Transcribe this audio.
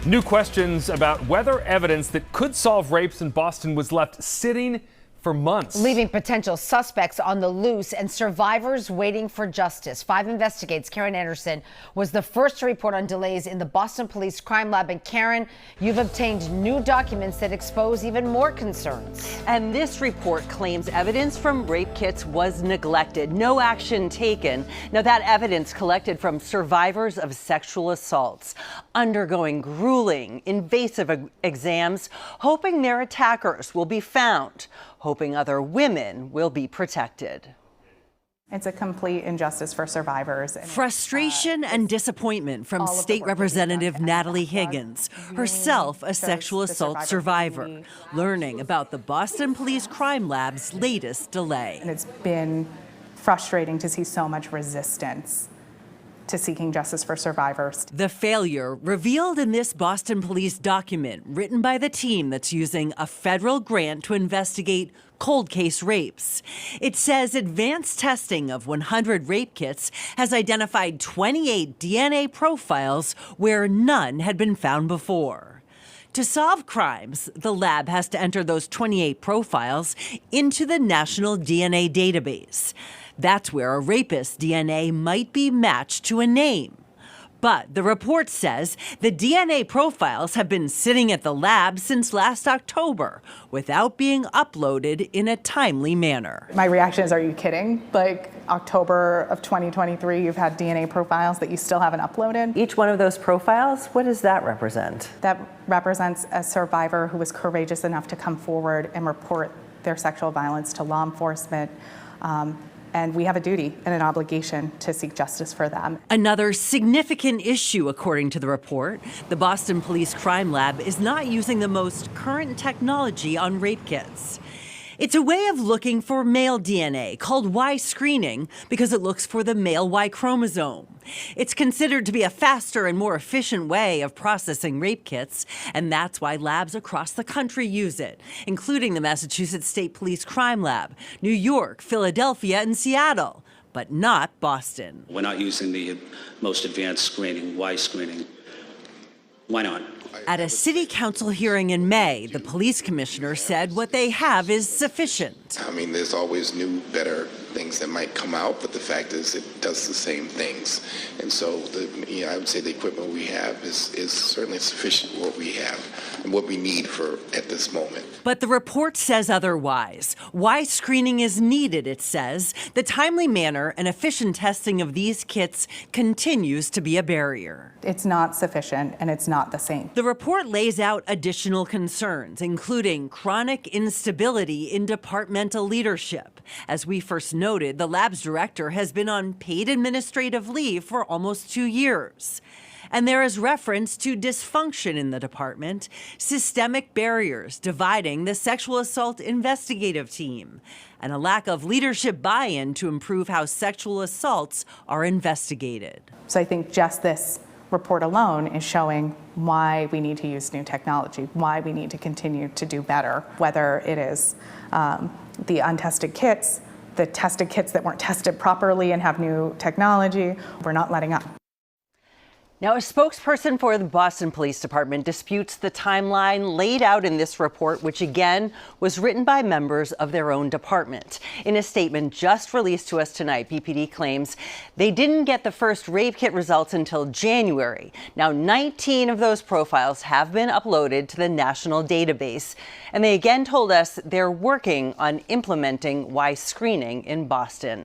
New questions about whether evidence that could solve rapes in Boston was left sitting for months, leaving potential suspects on the loose and survivors waiting for justice. 5 Investigates' Karen Anderson was the first to report on delays in the Boston Police Crime Lab. And Karen, you've obtained new documents that expose even more concerns. And this report claims evidence from rape kits was neglected, no action taken. Now, that evidence collected from survivors of sexual assaults, undergoing grueling, invasive exams, hoping their attackers will be found, hoping other women will be protected. It's a complete injustice for survivors. Frustration and disappointment from State Representative Natalie Higgins, herself a sexual assault survivor, learning about the Boston Police Crime Lab's latest delay. And it's been frustrating to see so much resistance to seeking justice for survivors. The failure revealed in this Boston Police document written by the team that's using a federal grant to investigate cold case rapes. It says advanced testing of 100 rape kits has identified 28 DNA profiles where none had been found before. To solve crimes, the lab has to enter those 28 profiles into the National DNA Database. That's where a rapist's DNA might be matched to a name. But the report says the DNA profiles have been sitting at the lab since last October without being uploaded in a timely manner. My reaction is, are you kidding? Like October of 2023, you've had DNA profiles that you still haven't uploaded? Each one of those profiles, what does that represent? That represents a survivor who was courageous enough to come forward and report their sexual violence to law enforcement. And we have a duty and an obligation to seek justice for them. Another significant issue, according to the report, the Boston Police Crime Lab is not using the most current technology on rape kits. It's a way of looking for male DNA called Y screening because it looks for the male Y chromosome. It's considered to be a faster and more efficient way of processing rape kits, and that's why labs across the country use it, including the Massachusetts State Police Crime Lab, New York, Philadelphia, and Seattle, but not Boston. We're not using the most advanced screening, Y screening. Why not? At a city council hearing in May, the police commissioner said what they have is sufficient. I mean, there's always new, better things that might come out, but the fact is it does the same things. And so I would say the equipment we have is certainly sufficient for what we have and what we need for at this moment. But the report says otherwise. Why screening is needed, it says. The timely manner and efficient testing of these kits continues to be a barrier. It's not sufficient and it's not the same. The report lays out additional concerns, including chronic instability in departmental leadership. As we first noted, the lab's director has been on paid administrative leave for almost 2 years. And there is reference to dysfunction in the department, systemic barriers dividing the sexual assault investigative team, and a lack of leadership buy-in to improve how sexual assaults are investigated. So I think just this report alone is showing why we need to use new technology, why we need to continue to do better, whether it is the untested kits, the tested kits that weren't tested properly and have new technology. We're not letting up. Now, a spokesperson for the Boston Police Department disputes the timeline laid out in this report, which again was written by members of their own department. In a statement just released to us tonight, BPD claims they didn't get the first rape kit results until January. Now, 19 of those profiles have been uploaded to the national database, and they again told us they're working on implementing Y screening in Boston.